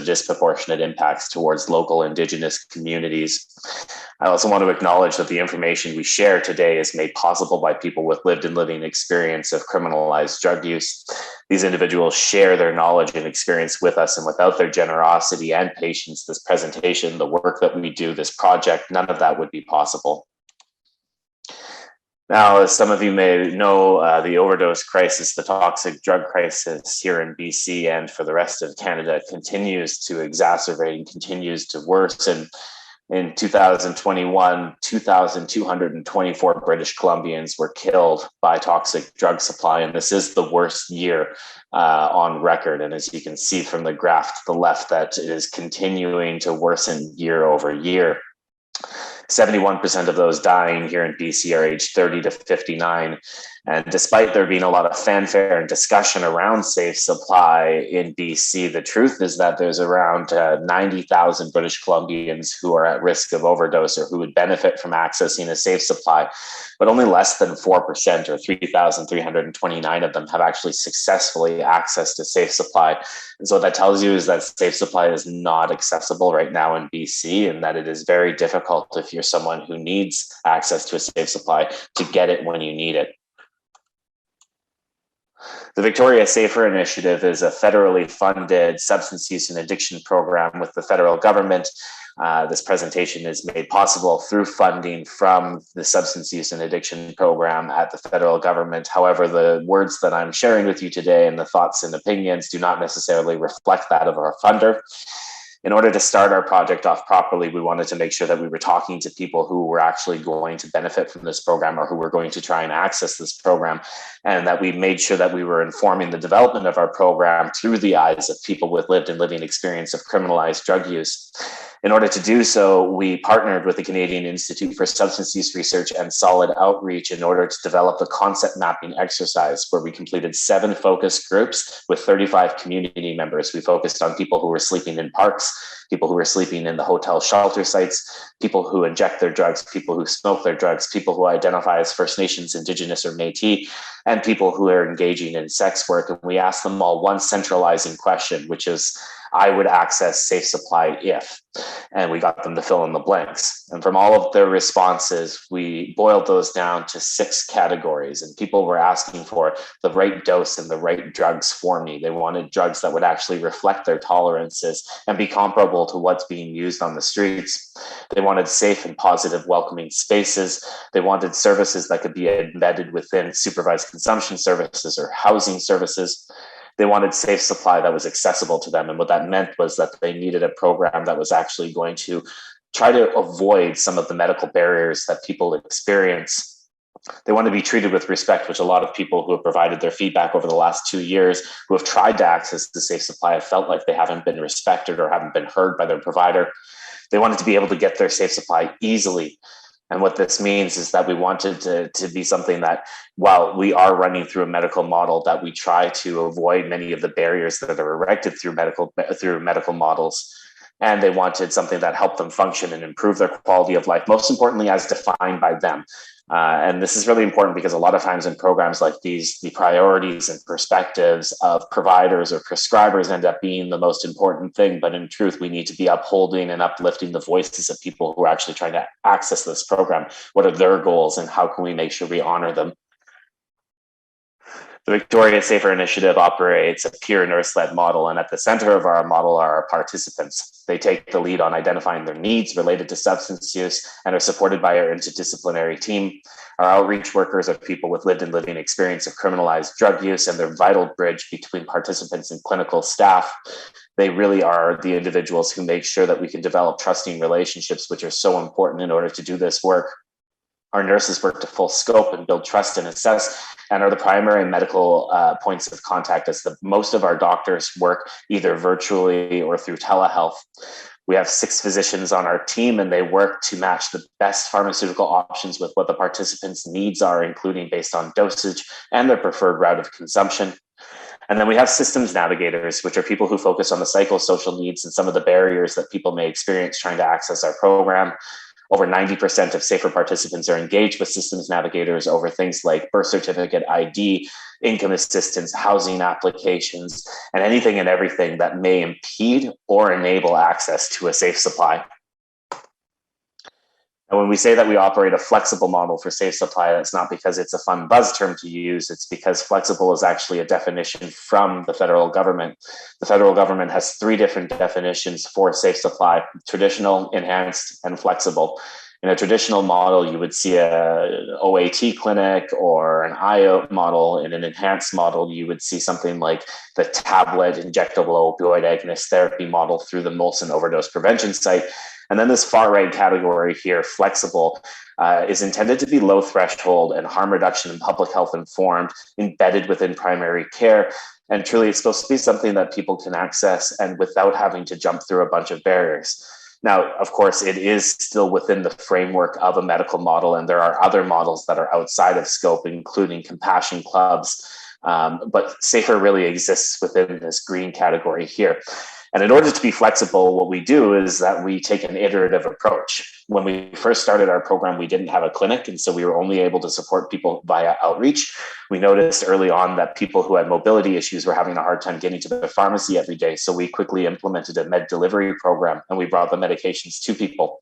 disproportionate impacts towards local Indigenous communities. I also want to acknowledge that the information we share today is made possible by people with lived and living experience of criminalized drug use. These individuals share their knowledge and experience with us, and without their generosity and patience, this presentation, the work that we do, this project, none of that would be possible. Now, as some of you may know, the overdose crisis, the toxic drug crisis here in BC and for the rest of Canada continues to exacerbate and continues to worsen. In 2021, 2,224 British Columbians were killed by toxic drug supply, and this is the worst year on record. And as you can see from the graph to the left, that it is continuing to worsen year over year. 71% of those dying here in BC are aged 30 to 59. And despite there being a lot of fanfare and discussion around safe supply in BC, the truth is that there's around 90,000 British Columbians who are at risk of overdose or who would benefit from accessing a safe supply. But only less than 4%, or 3,329 of them, have actually successfully accessed a safe supply. And so what that tells you is that safe supply is not accessible right now in BC, and that it is very difficult if you're someone who needs access to a safe supply to get it when you need it. The Victoria Safer Initiative is a federally funded substance use and addiction program with the federal government. This presentation is made possible through funding from the substance use and addiction program at the federal government. However, the words that I'm sharing with you today and the thoughts and opinions do not necessarily reflect that of our funder. In order to start our project off properly, we wanted to make sure that we were talking to people who were actually going to benefit from this program or who were going to try and access this program, and that we made sure that we were informing the development of our program through the eyes of people with lived and living experience of criminalized drug use. In order to do so, we partnered with the Canadian Institute for Substance Use Research and Solid Outreach in order to develop the concept mapping exercise, where we completed 7 focus groups with 35 community members. We focused on people who were sleeping in parks, people who were sleeping in the hotel shelter sites, people who inject their drugs, people who smoke their drugs, people who identify as First Nations, Indigenous, or Métis, and people who are engaging in sex work. And we asked them all one centralizing question, which is, I would access safe supply if, and we got them to fill in the blanks. And from all of their responses, we boiled those down to 6 categories, and people were asking for the right dose and the right drugs for me. They wanted drugs that would actually reflect their tolerances and be comparable to what's being used on the streets. They wanted safe and positive welcoming spaces. They wanted services that could be embedded within supervised consumption services or housing services. They wanted safe supply that was accessible to them. And what that meant was that they needed a program that was actually going to try to avoid some of the medical barriers that people experience. They want to be treated with respect, which a lot of people who have provided their feedback over the last 2 years who have tried to access the safe supply have felt like they haven't been respected or haven't been heard by their provider. They wanted to be able to get their safe supply easily. And what this means is that we wanted to be something that, while we are running through a medical model, that we try to avoid many of the barriers that are erected through medical models. And they wanted something that helped them function and improve their quality of life, most importantly, as defined by them. And this is really important because a lot of times in programs like these, the priorities and perspectives of providers or prescribers end up being the most important thing. But in truth, we need to be upholding and uplifting the voices of people who are actually trying to access this program. What are their goals and how can we make sure we honor them? The Victoria Safer Initiative operates a peer nurse-led model, and at the center of our model are our participants. They take the lead on identifying their needs related to substance use and are supported by our interdisciplinary team. Our outreach workers are people with lived and living experience of criminalized drug use, and they're a vital bridge between participants and clinical staff. They really are the individuals who make sure that we can develop trusting relationships, which are so important in order to do this work. Our nurses work to full scope and build trust and assess, and are the primary medical points of contact, as most of our doctors work either virtually or through telehealth. We have 6 physicians on our team, and they work to match the best pharmaceutical options with what the participants' needs are, including based on dosage and their preferred route of consumption. And then we have systems navigators, which are people who focus on the psychosocial needs and some of the barriers that people may experience trying to access our program. Over 90% of SAFER participants are engaged with systems navigators over things like birth certificate ID, income assistance, housing applications, and anything and everything that may impede or enable access to a safe supply. And when we say that we operate a flexible model for safe supply, that's not because it's a fun buzz term to use. It's because flexible is actually a definition from the federal government. The federal government has 3 different definitions for safe supply: traditional, enhanced, and flexible. In a traditional model, you would see a OAT clinic or an IO model. In an enhanced model, you would see something like the tablet injectable opioid agonist therapy model through the Molson overdose prevention site. And then this far right category here, flexible, is intended to be low threshold and harm reduction and public health informed, embedded within primary care. And truly, it's supposed to be something that people can access and without having to jump through a bunch of barriers. Now, of course, it is still within the framework of a medical model, and there are other models that are outside of scope, including compassion clubs. But SAFER really exists within this green category here. And in order to be flexible, what we do is that we take an iterative approach. When we first started our program, we didn't have a clinic, and so we were only able to support people via outreach. We noticed early on that people who had mobility issues were having a hard time getting to the pharmacy every day, so we quickly implemented a med delivery program, and we brought the medications to people.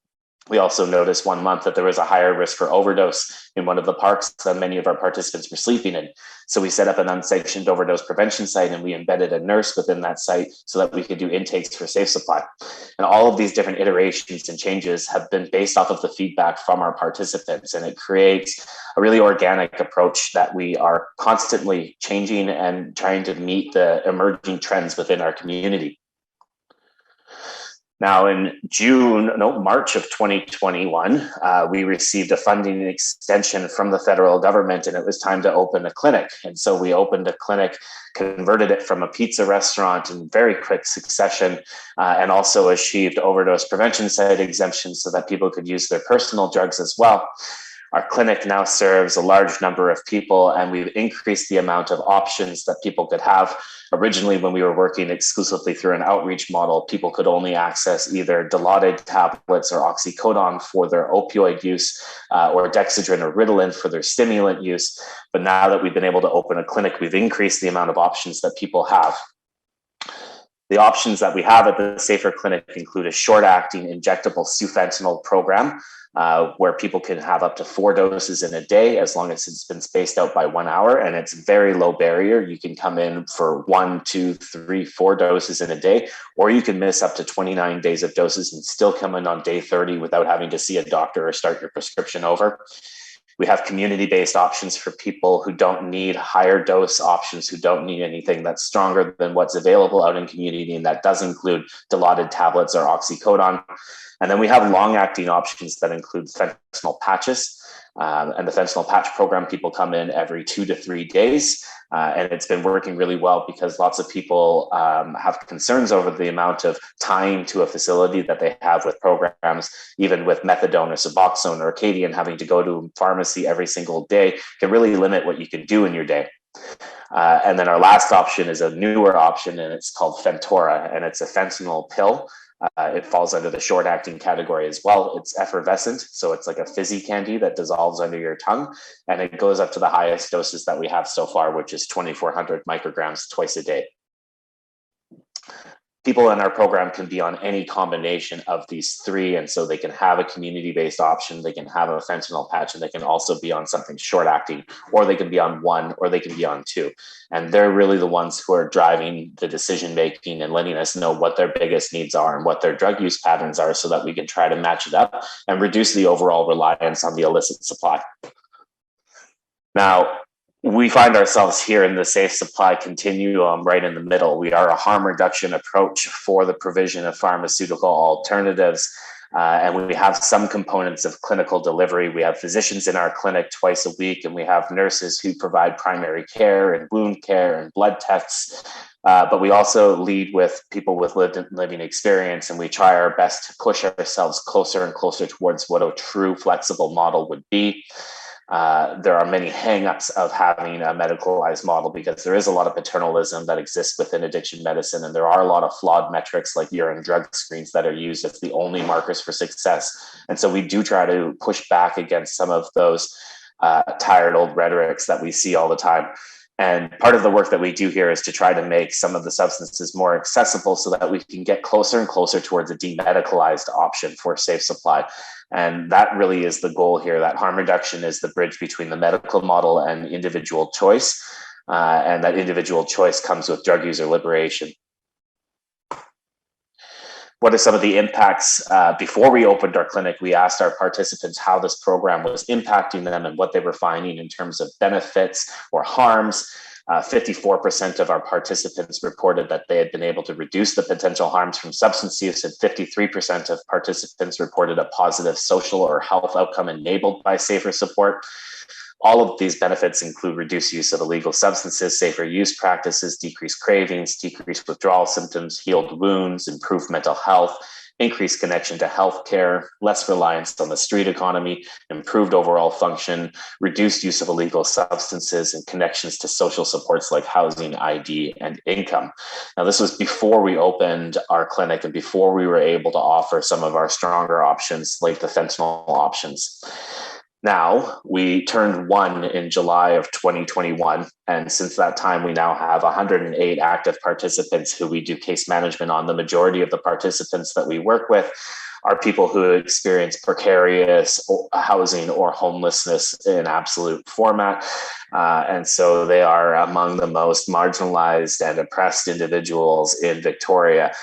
We also noticed one month that there was a higher risk for overdose in one of the parks that many of our participants were sleeping in. So we set up an unsanctioned overdose prevention site, and we embedded a nurse within that site so that we could do intakes for safe supply. And all of these different iterations and changes have been based off of the feedback from our participants. And it creates a really organic approach that we are constantly changing and trying to meet the emerging trends within our community. Now, in March of 2021, we received a funding extension from the federal government, and it was time to open a clinic. And so we opened a clinic, converted it from a pizza restaurant in very quick succession, and also achieved overdose prevention site exemption so that people could use their personal drugs as well. Our clinic now serves a large number of people, and we've increased the amount of options that people could have. Originally, when we were working exclusively through an outreach model, people could only access either Dilaudid tablets or oxycodone for their opioid use, or Dexedrine or Ritalin for their stimulant use. But now that we've been able to open a clinic, we've increased the amount of options that people have. The options that we have at the SAFER Clinic include a short-acting injectable sufentanil program, where people can have up to 4 doses in a day as long as it's been spaced out by 1 hour, and it's very low barrier. You can come in for 1, 2, 3, 4 doses in a day, or you can miss up to 29 days of doses and still come in on day 30 without having to see a doctor or start your prescription over. We have community-based options for people who don't need higher dose options, who don't need anything that's stronger than what's available out in community, and that does include Dilaudid tablets or oxycodone. And then we have long-acting options that include fentanyl patches. And the fentanyl patch program, people come in every 2 to 3 days. And it's been working really well because lots of people have concerns over the amount of time to a facility that they have with programs. Even with methadone or Suboxone or Acadian, having to go to a pharmacy every single day can really limit what you can do in your day. And then our last option is a newer option, and it's called Fentora, and it's a fentanyl pill. It falls under the short-acting category as well. It's effervescent, so it's like a fizzy candy that dissolves under your tongue, and it goes up to the highest doses that we have so far, which is 2,400 micrograms twice a day. People in our program can be on any combination of these 3, and so they can have a community-based option, they can have a fentanyl patch, and they can also be on something short-acting, or they can be on 1, or they can be on 2. And they're really the ones who are driving the decision-making and letting us know what their biggest needs are and what their drug use patterns are so that we can try to match it up and reduce the overall reliance on the illicit supply. Now, we find ourselves here in the safe supply continuum right in the middle. We are a harm reduction approach for the provision of pharmaceutical alternatives, and we have some components of clinical delivery. We have physicians in our clinic twice a week, and we have nurses who provide primary care and wound care and blood tests. But we also lead with people with living experience, and we try our best to push ourselves closer and closer towards what a true flexible model would be. there are many hangups of having a medicalized model because there is a lot of paternalism that exists within addiction medicine, and there are a lot of flawed metrics like urine drug screens that are used as the only markers for success. And so we do try to push back against some of those tired old rhetorics that we see all the time. And part of the work that we do here is to try to make some of the substances more accessible so that we can get closer and closer towards a demedicalized option for safe supply. And that really is the goal here, that harm reduction is the bridge between the medical model and individual choice. And that individual choice comes with drug user liberation. What are some of the impacts? Before we opened our clinic, we asked our participants how this program was impacting them and what they were finding in terms of benefits or harms. 54% of our participants reported that they had been able to reduce the potential harms from substance use, and 53% of participants reported a positive social or health outcome enabled by safer support. All of these benefits include reduced use of illegal substances, safer use practices, decreased cravings, decreased withdrawal symptoms, healed wounds, improved mental health, increased connection to healthcare, less reliance on the street economy, improved overall function, reduced use of illegal substances, and connections to social supports like housing, ID, and income. Now, this was before we opened our clinic and before we were able to offer some of our stronger options like the fentanyl options. Now, we turned 1 in July of 2021, and since that time, we now have 108 active participants who we do case management on. The majority of the participants that we work with are people who experience precarious housing or homelessness in absolute format. And so they are among the most marginalized and oppressed individuals in Victoria.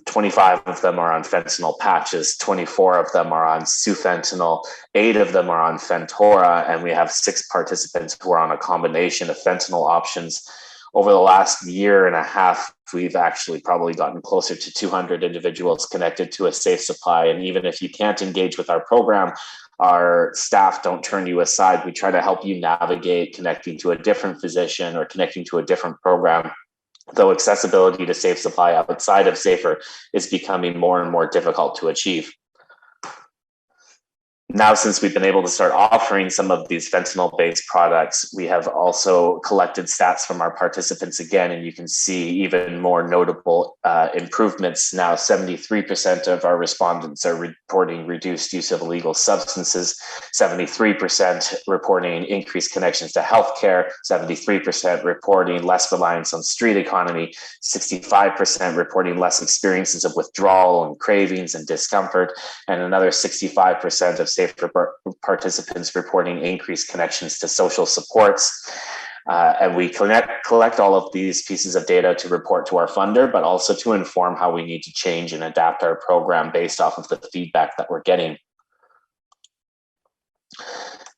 25 of them are on fentanyl patches, 24 of them are on sufentanil, 8 of them are on Fentora, and we have 6 participants who are on a combination of fentanyl options. Over the last year and a half, we've actually probably gotten closer to 200 individuals connected to a safe supply. And even if you can't engage with our program, our staff don't turn you aside. We try to help you navigate connecting to a different physician or connecting to a different program, though accessibility to safe supply outside of SAFER is becoming more and more difficult to achieve. Now, since we've been able to start offering some of these fentanyl-based products, we have also collected stats from our participants again, and you can see even more notable improvements. Now, 73% of our respondents are reporting reduced use of illegal substances, 73% reporting increased connections to healthcare, 73% reporting less reliance on street economy, 65% reporting less experiences of withdrawal and cravings and discomfort, and another 65% of SAFER participants reporting increased connections to social supports. And we collect all of these pieces of data to report to our funder, but also to inform how we need to change and adapt our program based off of the feedback that we're getting.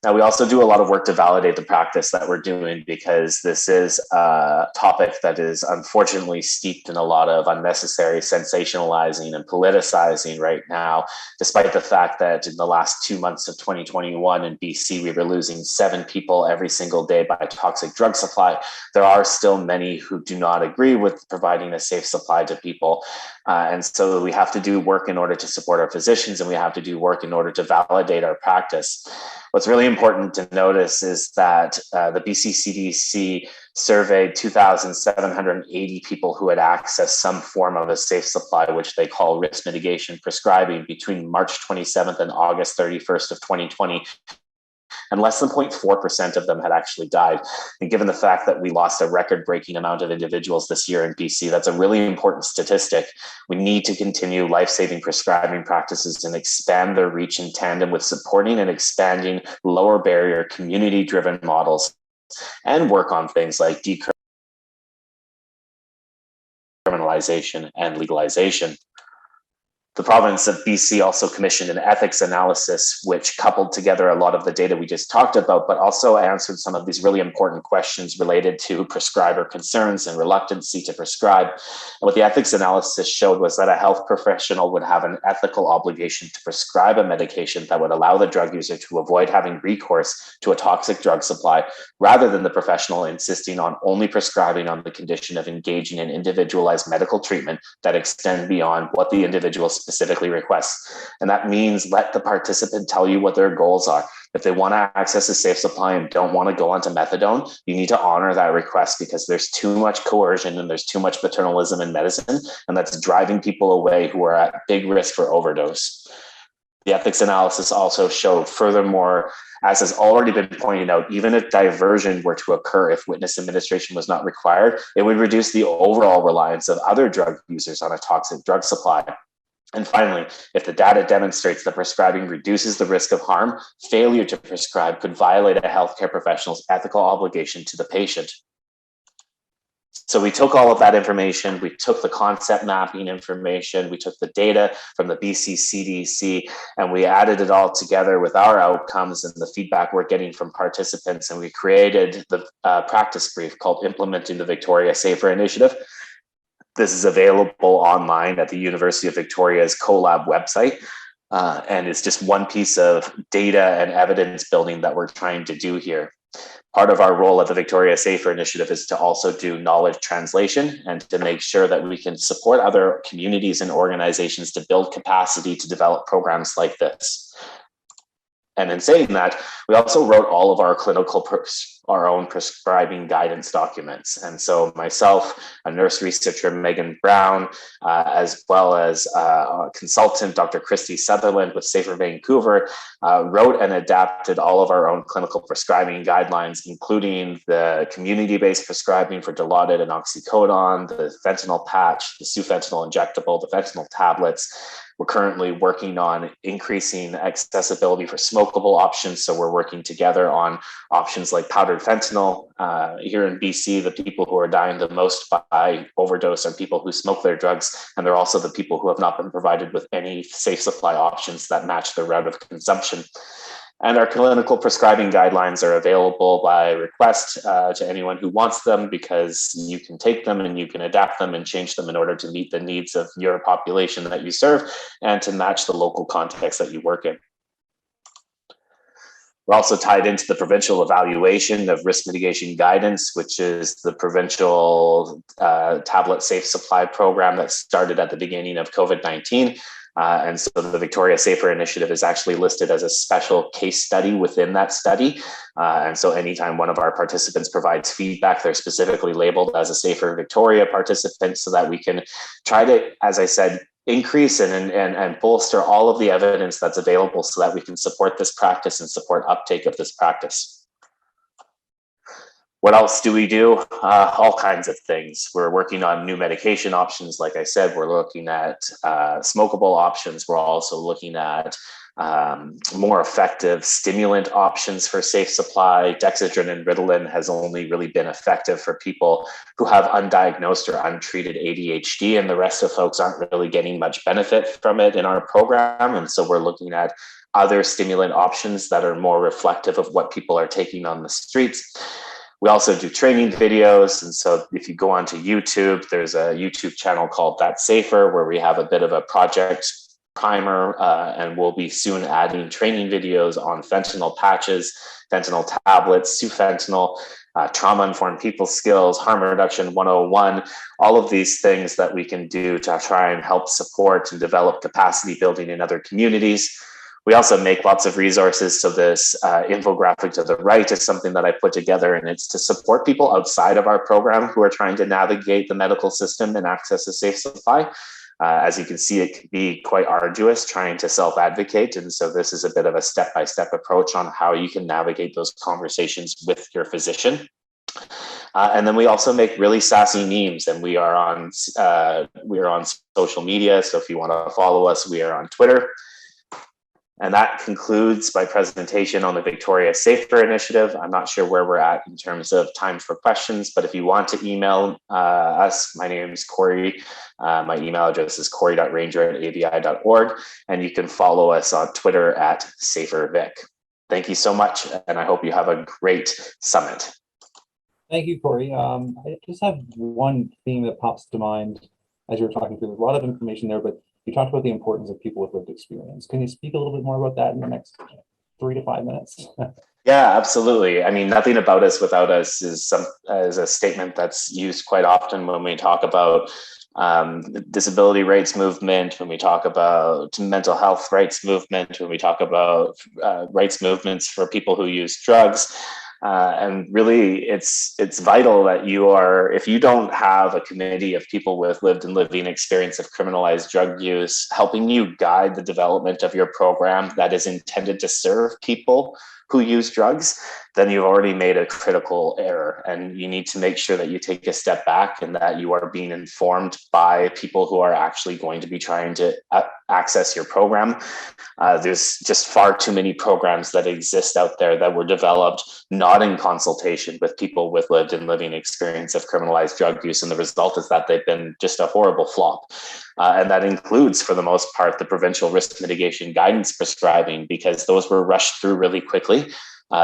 Now, we also do a lot of work to validate the practice that we're doing, because this is a topic that is unfortunately steeped in a lot of unnecessary sensationalizing and politicizing right now, despite the fact that in the last 2 months of 2021 in BC, we were losing 7 people every single day by toxic drug supply. There are still many who do not agree with providing a safe supply to people. And so we have to do work in order to support our physicians, and we have to do work in order to validate our practice. What's really important to notice is that the BC CDC surveyed 2,780 people who had accessed some form of a safe supply, which they call risk mitigation prescribing, between March 27th and August 31st of 2020. And less than 0.4% of them had actually died. And given the fact that we lost a record-breaking amount of individuals this year in BC, that's a really important statistic. We need to continue life-saving prescribing practices and expand their reach in tandem with supporting and expanding lower barrier community-driven models, and work on things like decriminalization and legalization. The province of BC also commissioned an ethics analysis, which coupled together a lot of the data we just talked about, but also answered some of these really important questions related to prescriber concerns and reluctancy to prescribe. And what the ethics analysis showed was that a health professional would have an ethical obligation to prescribe a medication that would allow the drug user to avoid having recourse to a toxic drug supply, rather than the professional insisting on only prescribing on the condition of engaging in individualized medical treatment that extend beyond what the individual specifically requests. And that means let the participant tell you what their goals are. If they want to access a safe supply and don't want to go onto methadone, you need to honor that request, because there's too much coercion and there's too much paternalism in medicine, and that's driving people away who are at big risk for overdose. The ethics analysis also showed, furthermore, as has already been pointed out, even if diversion were to occur, if witness administration was not required, it would reduce the overall reliance of other drug users on a toxic drug supply. And finally, if the data demonstrates that prescribing reduces the risk of harm, failure to prescribe could violate a healthcare professional's ethical obligation to the patient. So we took all of that information, we took the concept mapping information, we took the data from the BC CDC, and we added it all together with our outcomes and the feedback we're getting from participants, and we created the practice brief called Implementing the Victoria Safer Initiative. This is available online at the University of Victoria's CoLab website. And it's just one piece of data and evidence building that we're trying to do here. Part of our role at the Victoria Safer Initiative is to also do knowledge translation and to make sure that we can support other communities and organizations to build capacity to develop programs like this. And in saying that, we also wrote all of our our own prescribing guidance documents. And so myself, a nurse researcher, Megan Brown, as well as a consultant, Dr. Christy Sutherland with Safer Vancouver, wrote and adapted all of our own clinical prescribing guidelines, including the community-based prescribing for Dilaudid and oxycodone, the fentanyl patch, the sufentanil injectable, the fentanyl tablets. We're currently working on increasing accessibility for smokable options. So we're working together on options like powdered fentanyl. Here in BC, the people who are dying the most by overdose are people who smoke their drugs, and they're also the people who have not been provided with any safe supply options that match their route of consumption. And our clinical prescribing guidelines are available by request to anyone who wants them, because you can take them and you can adapt them and change them in order to meet the needs of your population that you serve and to match the local context that you work in. We're also tied into the provincial evaluation of risk mitigation guidance, which is the provincial tablet safe supply program that started at the beginning of COVID-19. And so the Victoria Safer Initiative is actually listed as a special case study within that study. And so anytime one of our participants provides feedback, they're specifically labeled as a Safer Victoria participant, so that we can try to, as I said, increase and bolster all of the evidence that's available so that we can support this practice and support uptake of this practice. What else do we do? All kinds of things. We're working on new medication options. Like I said, we're looking at smokable options. We're also looking at more effective stimulant options for safe supply. Dexedrine and Ritalin has only really been effective for people who have undiagnosed or untreated ADHD, and the rest of folks aren't really getting much benefit from it in our program. And so we're looking at other stimulant options that are more reflective of what people are taking on the streets. We also do training videos. And so if you go onto YouTube, there's a YouTube channel called That's Safer, where we have a bit of a project primer, and we'll be soon adding training videos on fentanyl patches, fentanyl tablets, sufentanil, trauma-informed people skills, harm reduction 101, all of these things that we can do to try and help support and develop capacity building in other communities. We also make lots of resources. So this infographic to the right is something that I put together, and it's to support people outside of our program who are trying to navigate the medical system and access a safe supply. As you can see, it can be quite arduous trying to self-advocate. And so this is a bit of a step-by-step approach on how you can navigate those conversations with your physician. And then we also make really sassy memes, and we are on social media. So if you want to follow us, we are on Twitter. And that concludes my presentation on the Victoria Safer Initiative. I'm not sure where we're at in terms of time for questions, but if you want to email us, my name is Corey. My email address is corey.ranger@avi.org, and you can follow us on Twitter at SaferVic. Thank you so much, and I hope you have a great summit. Thank you, Corey. I just have one theme that pops to mind as you were talking through. There's a lot of information there, but you talked about the importance of people with lived experience. Can you speak a little bit more about that in the next 3 to 5 minutes? Yeah, absolutely. I mean, nothing about us without us is a statement that's used quite often when we talk about the disability rights movement, when we talk about mental health rights movement, when we talk about rights movements for people who use drugs. And really, it's vital that you are, if you don't have a committee of people with lived and living experience of criminalized drug use helping you guide the development of your program that is intended to serve people who use drugs, then you've already made a critical error. And you need to make sure that you take a step back and that you are being informed by people who are actually going to be trying to access your program. There's just far too many programs that exist out there that were developed not in consultation with people with lived and living experience of criminalized drug use. And the result is that they've been just a horrible flop. And that includes, for the most part, the provincial risk mitigation guidance prescribing, because those were rushed through really quickly.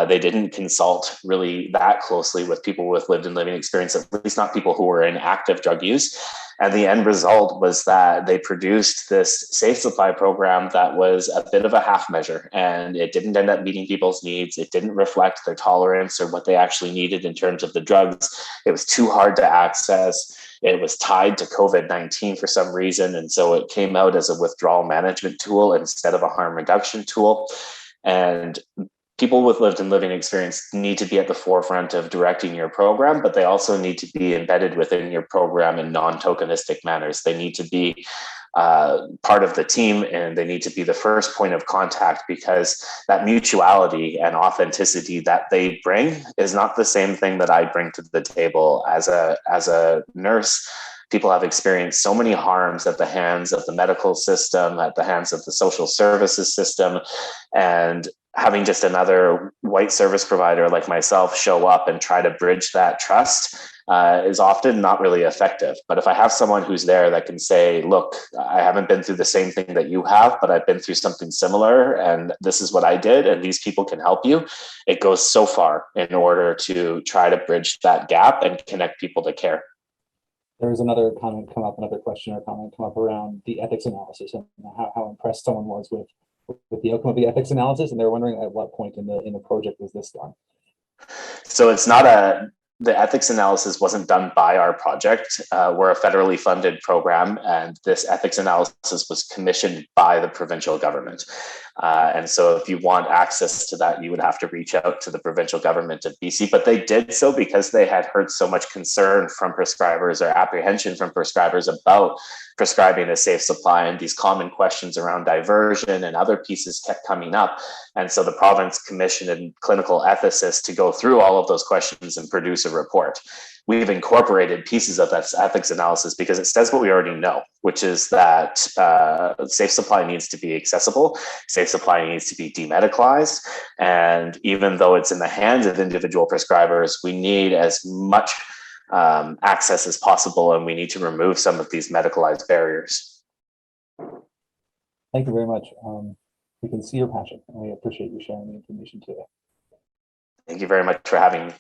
They didn't consult really that closely with people with lived and living experience, at least not people who were in active drug use. And the end result was that they produced this safe supply program that was a bit of a half measure, and it didn't end up meeting people's needs. It didn't reflect their tolerance or what they actually needed in terms of the drugs. It was too hard to access. It was tied to COVID-19 for some reason. And so it came out as a withdrawal management tool instead of a harm reduction tool. And people with lived and living experience need to be at the forefront of directing your program, but they also need to be embedded within your program in non-tokenistic manners. They need to be part of the team, and they need to be the first point of contact, because that mutuality and authenticity that they bring is not the same thing that I bring to the table as a nurse. People have experienced so many harms at the hands of the medical system, at the hands of the social services system, and having just another white service provider like myself show up and try to bridge that trust is often not really effective. But if I have someone who's there that can say, look, I haven't been through the same thing that you have, but I've been through something similar, and this is what I did, and these people can help you, it goes so far in order to try to bridge that gap and connect people to care. There was another comment come up, another question or comment come up around the ethics analysis and how impressed someone was with the outcome of the ethics analysis, and they were wondering at what point in the project was this done. So the ethics analysis wasn't done by our project. We're a federally funded program, and this ethics analysis was commissioned by the provincial government. And so if you want access to that, you would have to reach out to the provincial government of BC. But they did so because they had heard so much concern from prescribers, or apprehension from prescribers, about prescribing a safe supply, and these common questions around diversion and other pieces kept coming up. And so the province commissioned a clinical ethicist to go through all of those questions and produce a report. We've incorporated pieces of that ethics analysis because it says what we already know, which is that safe supply needs to be accessible, safe supply needs to be demedicalized, and even though it's in the hands of individual prescribers, we need as much access as possible, and we need to remove some of these medicalized barriers. Thank you very much. We can see your passion, and we appreciate you sharing the information today. Thank you very much for having me.